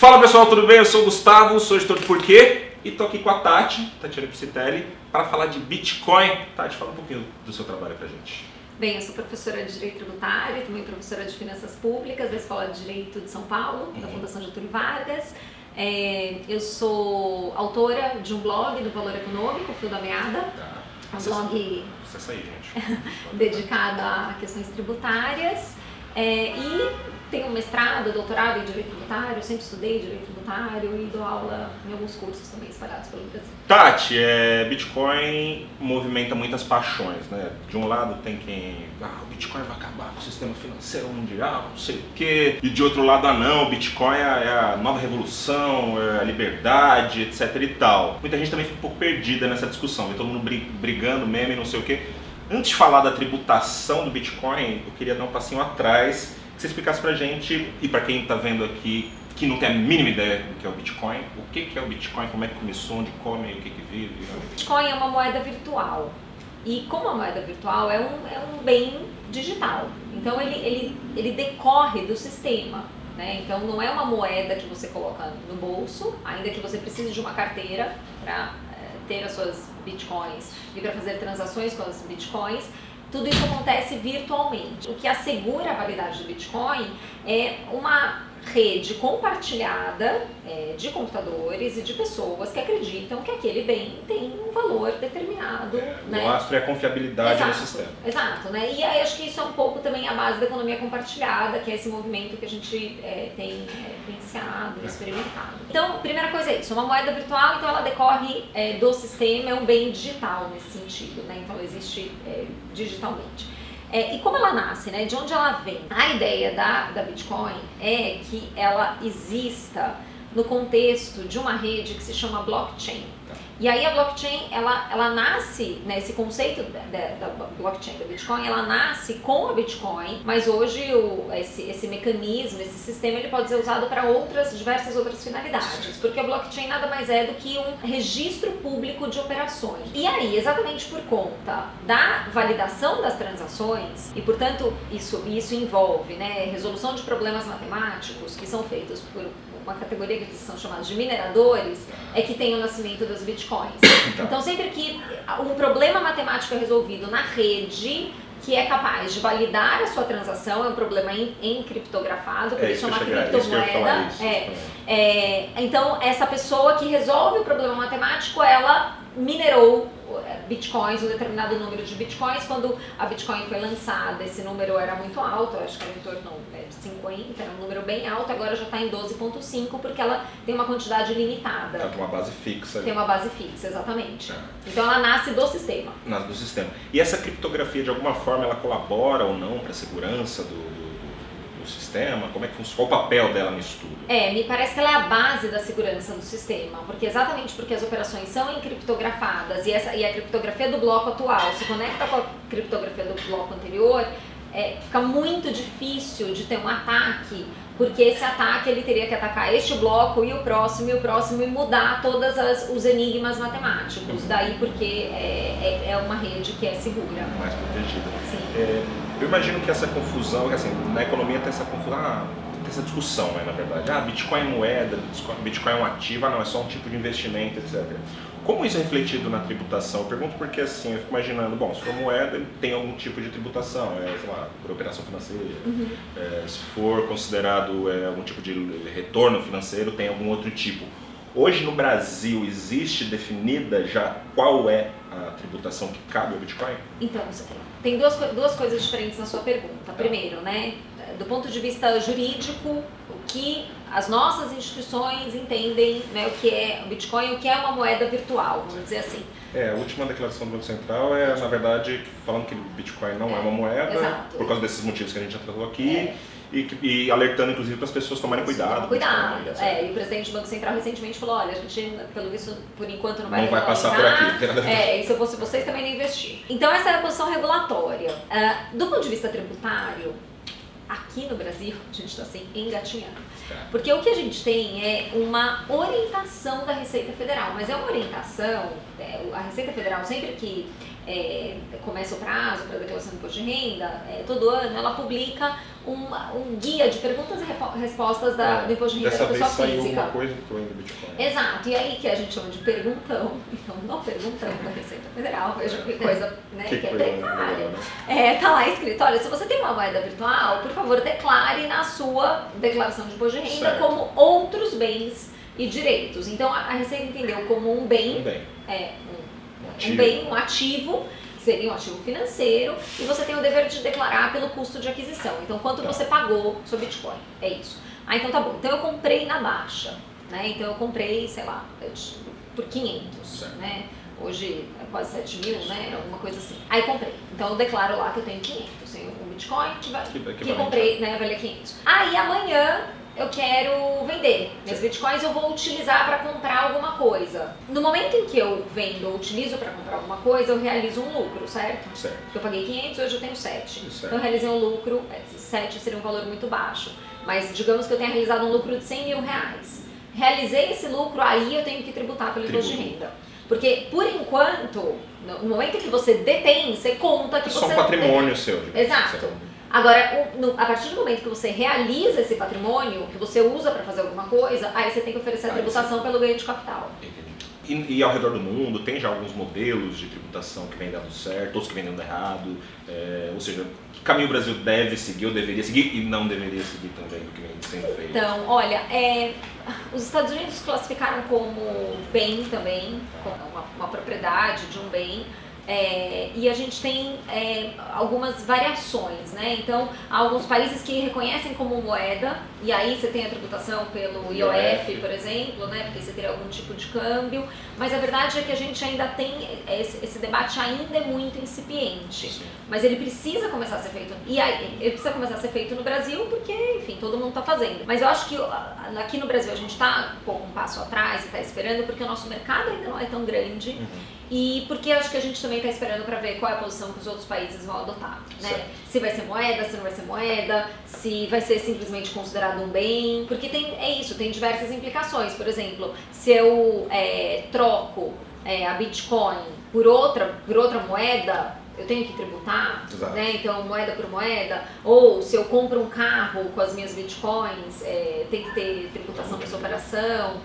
Fala pessoal, tudo bem? Eu sou o Gustavo, sou editor de Porquê e tô aqui com a Tatiana Piscitelli, para falar de Bitcoin. Tati, fala um pouquinho do seu trabalho pra gente. Bem, eu sou professora de Direito Tributário, também professora de Finanças Públicas da Escola de Direito de São Paulo, da Fundação Getúlio Vargas. Eu sou autora de um blog do Valor Econômico, Fio da Meada, um blog dedicado a questões tributárias. E tenho mestrado, doutorado em Direito Tributário, sempre estudei Direito Tributário e dou aula em alguns cursos também espalhados pelo Brasil. Tati, Bitcoin movimenta muitas paixões, né? De um lado tem quem, o Bitcoin vai acabar com o sistema financeiro mundial, não sei o quê. E de outro lado, não, o Bitcoin é a nova revolução, é a liberdade, etc e tal. Muita gente também fica um pouco perdida nessa discussão, e todo mundo brigando, meme, não sei o quê. Antes de falar da tributação do Bitcoin, eu queria dar um passinho atrás, que você explicasse pra gente, e pra quem está vendo aqui, que não tem a mínima ideia do que é o Bitcoin, o que é o Bitcoin, como é que começou, onde come, o que vive. O Bitcoin é uma moeda virtual, e como a moeda virtual é um bem digital, então ele decorre do sistema, né? Então não é uma moeda que você coloca no bolso, ainda que você precise de uma carteira para ter as suas bitcoins e para fazer transações com as bitcoins. Tudo isso acontece virtualmente. O que assegura a validade do Bitcoin é uma rede compartilhada de computadores e de pessoas que acreditam que aquele bem tem um valor determinado. O lastro é a confiabilidade do sistema. Exato, né? E aí acho que isso é um pouco também a base da economia compartilhada, que é esse movimento que a gente tem vivenciado e experimentado. Então, primeira coisa é isso, uma moeda virtual, então ela decorre do sistema, é um bem digital nesse sentido, né? Então existe digitalmente. E como ela nasce, né? De onde ela vem? A ideia da Bitcoin é que ela exista no contexto de uma rede que se chama blockchain. E aí a blockchain, ela nasce, né, esse conceito da blockchain, da Bitcoin, ela nasce com a Bitcoin, mas hoje esse mecanismo, esse sistema, ele pode ser usado para diversas outras finalidades, porque a blockchain nada mais é do que um registro público de operações. E aí, exatamente por conta da validação das transações, e portanto isso envolve, né, resolução de problemas matemáticos que são feitos por uma categoria que são chamados de mineradores, é que tem o nascimento das bitcoins. Então sempre que um problema matemático é resolvido na rede, que é capaz de validar a sua transação, é um problema encriptografado, por isso é uma criptomoeda. Então essa pessoa que resolve o problema matemático, ela minerou bitcoins, um determinado número de bitcoins. Quando a Bitcoin foi lançada, esse número era muito alto, acho que era em torno de 50, era um número bem alto, agora já está em 12,5, porque ela tem uma quantidade limitada. Tem uma base fixa. Tem uma base fixa, exatamente. Então ela nasce do sistema. Nasce do sistema. E essa criptografia, de alguma forma, ela colabora ou não para a segurança do sistema? Como é que funciona? Qual o papel dela nisso tudo? Me parece que ela é a base da segurança do sistema, porque exatamente porque as operações são encriptografadas e a criptografia do bloco atual se conecta com a criptografia do bloco anterior, fica muito difícil de ter um ataque, porque esse ataque ele teria que atacar este bloco e o próximo e mudar todos os enigmas matemáticos. Daí porque é uma rede que é segura. Mais protegida. Sim. Eu imagino que essa confusão, assim, na economia tem essa confusão, tem essa discussão, né, na verdade. Bitcoin é moeda, Bitcoin é um ativo, não, é só um tipo de investimento, etc. Como isso é refletido na tributação? Eu pergunto porque, assim, eu fico imaginando, bom, se for moeda, ele tem algum tipo de tributação, sei lá, por operação financeira. Se for considerado algum tipo de retorno financeiro, tem algum outro tipo. Hoje no Brasil existe definida já qual é a tributação que cabe ao Bitcoin? Então, tem duas coisas diferentes na sua pergunta. Primeiro, né, do ponto de vista jurídico, o que as nossas instituições entendem, né, o que é o Bitcoin, o que é uma moeda virtual, vamos dizer assim. A última declaração do Banco Central na verdade, falando que o Bitcoin não é uma moeda, exato, por causa desses motivos que a gente já tratou aqui. E alertando, inclusive, para as pessoas tomarem cuidado. E o presidente do Banco Central recentemente falou, olha, a gente, pelo visto, por enquanto não vai passar por aqui. E se eu fosse vocês, também não investir. Então essa é a posição regulatória. Do ponto de vista tributário, aqui no Brasil, a gente está assim, engatinhando. Porque o que a gente tem é uma orientação da Receita Federal, mas é uma orientação, a Receita Federal sempre que começa o prazo para a declaração de imposto de renda, todo ano ela publica um guia de perguntas e respostas do imposto de renda da pessoa física. Dessa vez saiu uma coisa que do Bitcoin. Exato, e aí que a gente chama de perguntão, então no perguntão da Receita Federal, veja que coisa, né, que é precária. Né? Tá lá escrito, olha, se você tem uma moeda virtual, por favor, declare na sua declaração de imposto de renda como outros bens e direitos. Então a Receita entendeu como um bem, um ativo, seria um ativo financeiro, e você tem o dever de declarar pelo custo de aquisição. Então, quanto você pagou seu Bitcoin? É isso. Então tá bom. Então eu comprei na baixa, né? Então eu comprei, sei lá, por 500, né? Hoje é quase 7 mil, né? Alguma coisa assim. Aí comprei. Então eu declaro lá que eu tenho 500. Tenho um Bitcoin que comprei, né? Valia 500. Aí amanhã eu quero vender. Meus bitcoins eu vou utilizar para comprar alguma coisa. No momento em que eu vendo ou utilizo para comprar alguma coisa, eu realizo um lucro, certo? Certo. Porque eu paguei 500, hoje eu tenho 7. Então eu realizei um lucro, 7 seria um valor muito baixo. Mas digamos que eu tenha realizado um lucro de 100 mil reais. Realizei esse lucro, aí eu tenho que tributar pelo imposto de renda. Porque, por enquanto, no momento que você detém, você conta que você... É só um patrimônio seu. Exato. Agora, a partir do momento que você realiza esse patrimônio, que você usa para fazer alguma coisa, aí você tem que oferecer a tributação pelo ganho de capital. E ao redor do mundo tem já alguns modelos de tributação que vem dando certo, outros que vem dando errado, ou seja, que caminho o Brasil deve seguir ou deveria seguir e não deveria seguir também do que vem sendo feito? Então, olha, os Estados Unidos classificaram como bem também, como uma propriedade de um bem. E a gente tem algumas variações, né? Então, há alguns países que reconhecem como moeda, e aí você tem a tributação pelo IOF, por exemplo, né? Porque você teria algum tipo de câmbio, mas a verdade é que a gente ainda tem, esse debate ainda é muito incipiente. Sim. Mas ele precisa começar a ser feito, e aí, ele precisa começar a ser feito no Brasil, porque, enfim, todo mundo está fazendo. Mas eu acho que aqui no Brasil a gente está um pouco um passo atrás e está esperando, porque o nosso mercado ainda não é tão grande. E porque acho que a gente também está esperando para ver qual é a posição que os outros países vão adotar, né? Se vai ser moeda, se não vai ser moeda, se vai ser simplesmente considerado um bem, porque tem diversas implicações. Por exemplo, se eu troco a Bitcoin por outra moeda, eu tenho que tributar, né? Então moeda por moeda, ou se eu compro um carro com as minhas bitcoins, tem que ter tributação dessa operação.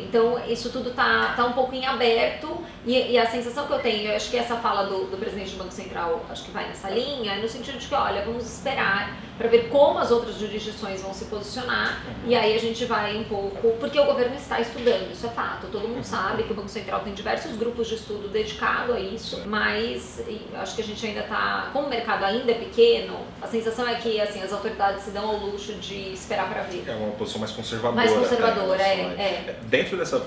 Então isso tudo tá um pouco em aberto, e a sensação que eu tenho, eu acho que essa fala do presidente do Banco Central, acho que vai nessa linha, no sentido de que, olha, vamos esperar para ver como as outras jurisdições vão se posicionar, e aí a gente vai um pouco, porque o governo está estudando, isso é fato, todo mundo sabe que o Banco Central tem diversos grupos de estudo dedicado a isso, mas acho que a gente ainda está, como o mercado ainda é pequeno, a sensação é que assim, as autoridades se dão ao luxo de esperar para ver. É uma posição mais conservadora. Mais conservadora, Dentro dessa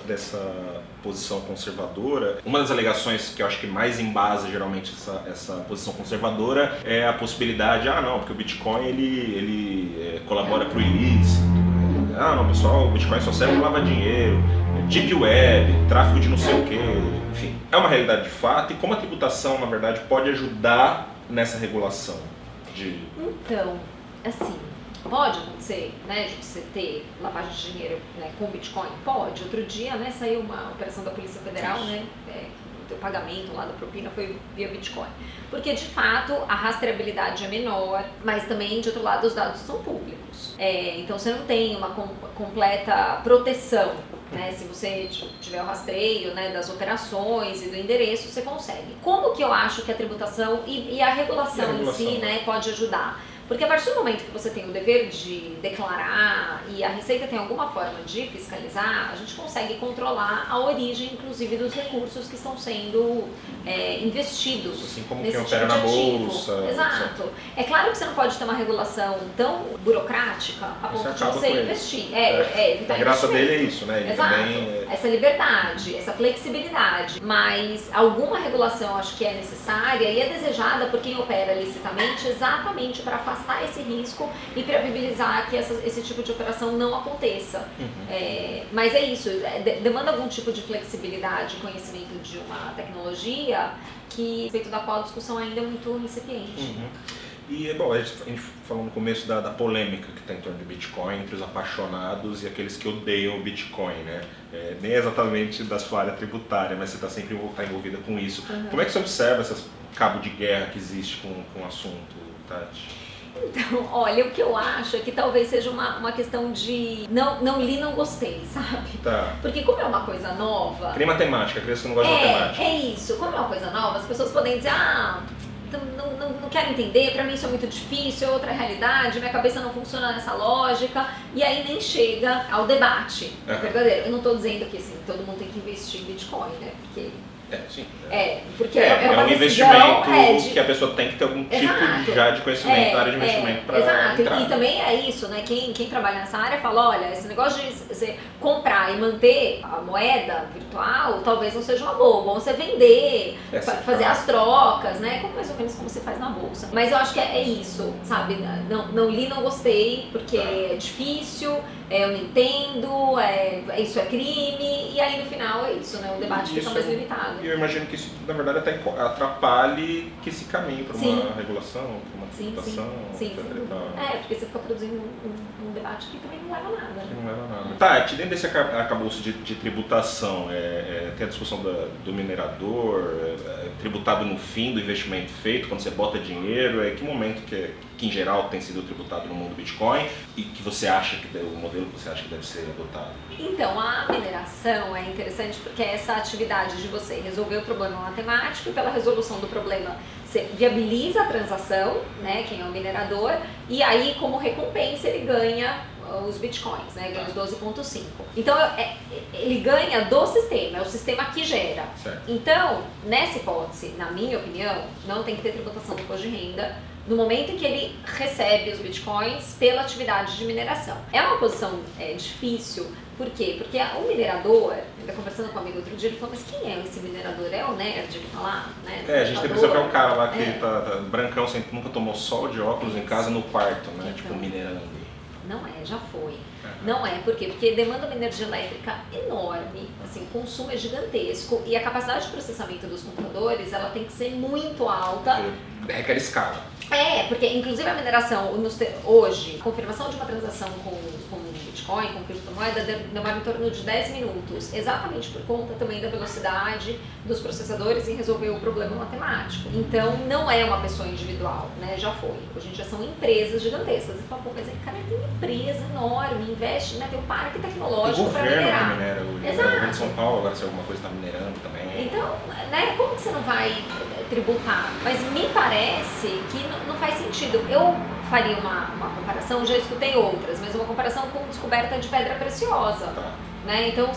posição conservadora, uma das alegações que eu acho que mais embasa geralmente essa posição conservadora é a possibilidade, porque o Bitcoin ele colabora para o ilícito. Não, pessoal, o Bitcoin só serve para lavar dinheiro, deep web, tráfico de não sei o quê, enfim. É uma realidade de fato, e como a tributação, na verdade, pode ajudar nessa regulação? Então, assim, pode acontecer, né, de você ter lavagem de dinheiro, né, com Bitcoin? Pode. Outro dia, né, saiu uma operação da Polícia Federal, né, o pagamento lá da propina foi via Bitcoin. Porque, de fato, a rastreabilidade é menor, mas também, de outro lado, os dados são públicos. Então, você não tem uma completa proteção, né? Se você tiver o rastreio, né, das operações e do endereço, você consegue. Como que eu acho que a tributação e a regulação em si, né, pode ajudar? Porque a partir do momento que você tem o dever de declarar e a Receita tem alguma forma de fiscalizar, a gente consegue controlar a origem, inclusive, dos recursos que estão sendo investidos. Assim como quem opera na bolsa. Exato. É claro que você não pode ter uma regulação tão burocrática a ponto de você investir. A graça dele é isso, né? Ele também, essa liberdade, essa flexibilidade. Mas alguma regulação eu acho que é necessária e é desejada por quem opera licitamente, exatamente para afastar esse risco e para viabilizar que esse tipo de operação não aconteça. Mas é isso, demanda algum tipo de flexibilidade, conhecimento de uma tecnologia que, a respeito da qual a discussão ainda é muito incipiente. E, bom, a gente falou no começo da polêmica que está em torno do Bitcoin entre os apaixonados e aqueles que odeiam o Bitcoin, né? Nem exatamente da sua área tributária, mas você está sempre envolvida com isso. Como é que você observa esse cabo de guerra que existe com o assunto, Tati? Então, olha, o que eu acho é que talvez seja uma questão de não li, não gostei, sabe? Tá. Porque como é uma coisa nova... Que nem matemática, criança que não gosta de matemática. É isso. Como é uma coisa nova, as pessoas podem dizer, não quero entender, pra mim isso é muito difícil, é outra realidade, minha cabeça não funciona nessa lógica, e aí nem chega ao debate verdadeiro. Eu não tô dizendo que assim, todo mundo tem que investir em Bitcoin, né? Porque... sim. Porque é uma um decisão, investimento que a pessoa tem que ter algum tipo já de conhecimento, área de investimento para exato. entrar. E também é isso, né? Quem trabalha nessa área fala, olha, esse negócio de você comprar e manter a moeda virtual talvez não seja uma boa, bom você vender, fazer as trocas, né? Mais ou menos como você faz na bolsa. Mas eu acho que é isso, sabe? Não li, não gostei, porque é difícil, eu não entendo, isso é crime, e aí no final é isso, né? O debate fica mais limitado. E eu imagino que isso, na verdade, até atrapalhe que esse caminho para uma regulação, para uma tributação, etc. Porque você fica produzindo um debate que também não leva a nada. Não leva a nada. Tá, dentro desse arcabouço de tributação, tem a discussão do minerador, tributado no fim do investimento feito, quando você bota dinheiro, que momento que em geral tem sido tributado no mundo Bitcoin e que você acha que o modelo que você acha que deve ser adotado? Então, a mineração é interessante porque é essa atividade de você resolver o problema matemático e pela resolução do problema você viabiliza a transação, né, quem é o minerador, e aí como recompensa ele ganha os bitcoins, né, ganha os 12,5. Então ele ganha do sistema, é o sistema que gera. Certo. Então, nessa hipótese, na minha opinião, não tem que ter tributação do imposto de renda no momento em que ele recebe os bitcoins pela atividade de mineração. É uma posição difícil, por quê? Porque o minerador, ainda conversando com um amigo outro dia, ele falou, mas quem é esse minerador? É o nerd que tá lá, né? A gente tem que pensar que é um cara lá que tá brancão, nunca tomou sol, de óculos em casa, no quarto, né? Então, tipo, minerando. Não já foi. Não é, por quê? Porque demanda uma energia elétrica enorme, assim, o consumo é gigantesco e a capacidade de processamento dos computadores, ela tem que ser muito alta. Requer escala. Porque inclusive a mineração, hoje, a confirmação de uma transação com Bitcoin, com criptomoeda, demora em torno de 10 minutos, exatamente por conta também da velocidade dos processadores em resolver o problema matemático. Então, não é uma pessoa individual, né? Já foi. Hoje em dia são empresas gigantescas. E fala, pô, mas cara, tem empresa enorme, investe, né? Tem um parque tecnológico para minerar. O minera, o governo de São Paulo, agora se alguma coisa está minerando também. Então, né, como que você não vai tributar? Mas me parece que não faz sentido. Eu faria uma comparação, já escutei outras, mas uma comparação com descoberta de pedra preciosa, né? Então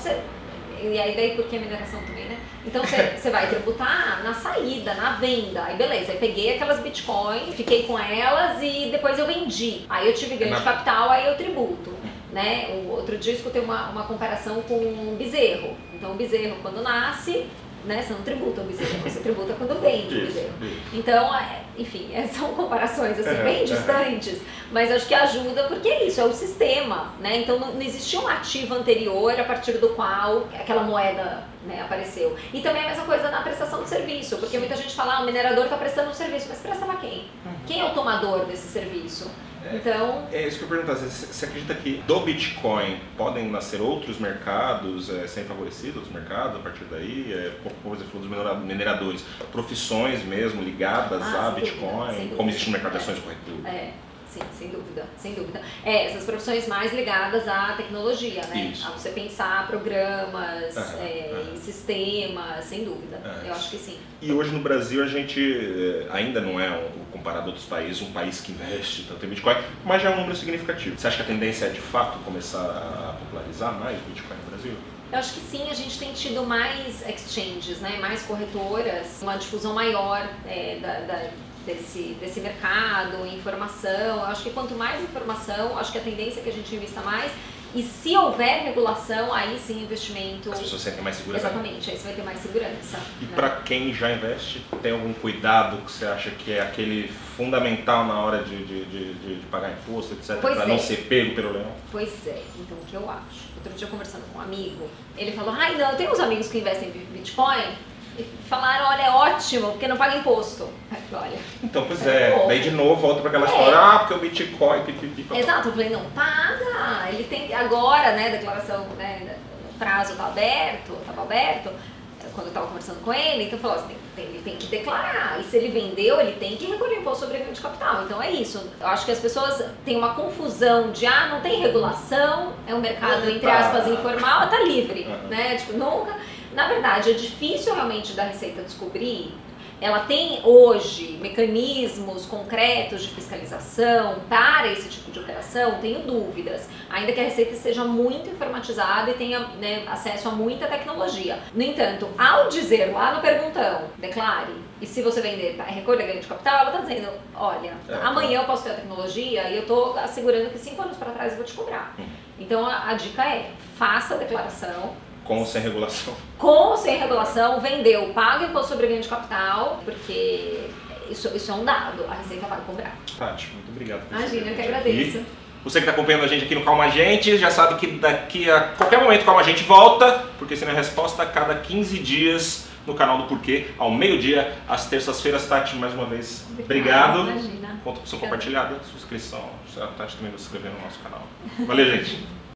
e aí daí porque a mineração também, né? Então você vai tributar na saída, na venda, aí beleza, aí peguei aquelas Bitcoin, fiquei com elas e depois eu vendi, aí eu tive ganho de capital, aí eu tributo, né? O outro dia eu escutei uma comparação com um bezerro, então o bezerro quando nasce, né, você não tributa o bezerro, você tributa quando vende o bezerro. Então, enfim, são comparações assim, bem distantes, mas acho que ajuda porque é isso, é o sistema, né? Então não existia um ativo anterior a partir do qual aquela moeda, né, apareceu. E também a mesma coisa na prestação de serviço, porque muita gente fala, o minerador está prestando um serviço, mas presta para quem? Quem é o tomador desse serviço? Então... É isso que eu pergunto, você acredita que do Bitcoin podem nascer outros mercados, serem favorecidos os mercados a partir daí? Como você falou dos mineradores, profissões mesmo ligadas a Bitcoin, como existe no mercado de ações corretoras? Sim, sem dúvida, sem dúvida. Essas profissões mais ligadas à tecnologia, né? Isso. A você pensar programas, sistemas, sem dúvida. Eu acho que sim. E hoje no Brasil a gente ainda não é, comparado a outros países, um país que investe tanto em Bitcoin, mas já é um número significativo. Você acha que a tendência é de fato começar a popularizar mais o Bitcoin no Brasil? Eu acho que sim, a gente tem tido mais exchanges, né? Mais corretoras, uma difusão maior desse mercado, informação. Eu acho que quanto mais informação, acho que a tendência é que a gente invista mais. E se houver regulação, aí sim investimento... As pessoas sentem mais segurança. Exatamente, aí você vai ter mais segurança. E para quem já investe, tem algum cuidado que você acha que é aquele fundamental na hora de pagar imposto, etc, para não ser pego pelo leão? Pois é, então o que eu acho? Outro dia conversando com um amigo, ele falou, não, eu tenho uns amigos que investem em Bitcoin, e falaram, olha, é ótimo, porque não paga imposto. Aí eu falei, olha... Então, pois daí de novo volta para aquela história, porque o Bitcoin... Exato, eu falei, não paga, ele tem agora, né, declaração, né, o prazo estava aberto, quando eu estava conversando com ele, então falou assim, ele tem que declarar, e se ele vendeu, ele tem que recolher imposto sobre ganho de capital. Então é isso. Eu acho que as pessoas têm uma confusão de, não tem regulação, é um mercado, entre aspas, informal, tá livre, né? Tipo, nunca... Na verdade, é difícil realmente da Receita descobrir. Ela tem hoje mecanismos concretos de fiscalização para esse tipo de operação? Tenho dúvidas, ainda que a Receita seja muito informatizada e tenha, né, acesso a muita tecnologia. No entanto, ao dizer lá no perguntão, declare, e se você vender, recolha ganho de capital, ela está dizendo, olha, amanhã eu posso ter a tecnologia e eu estou assegurando que 5 anos para trás eu vou te cobrar. Então a dica é, faça a declaração, com ou sem regulação. Com ou sem regulação, vendeu, paga imposto sobre ganho de capital, porque isso é um dado, a Receita vai cobrar. Tati, muito obrigado. Imagina, eu que agradeço. Você que está acompanhando a gente aqui no Calma a Gente, já sabe que daqui a qualquer momento Calma a Gente volta, porque Sim não é Resposta a cada 15 dias no canal do Porquê, ao meio-dia, às terças-feiras. Tati, mais uma vez, obrigado. Imagina. Conta com sua compartilhada, sua inscrição, a Tati também vai se inscrever no nosso canal. Valeu, gente.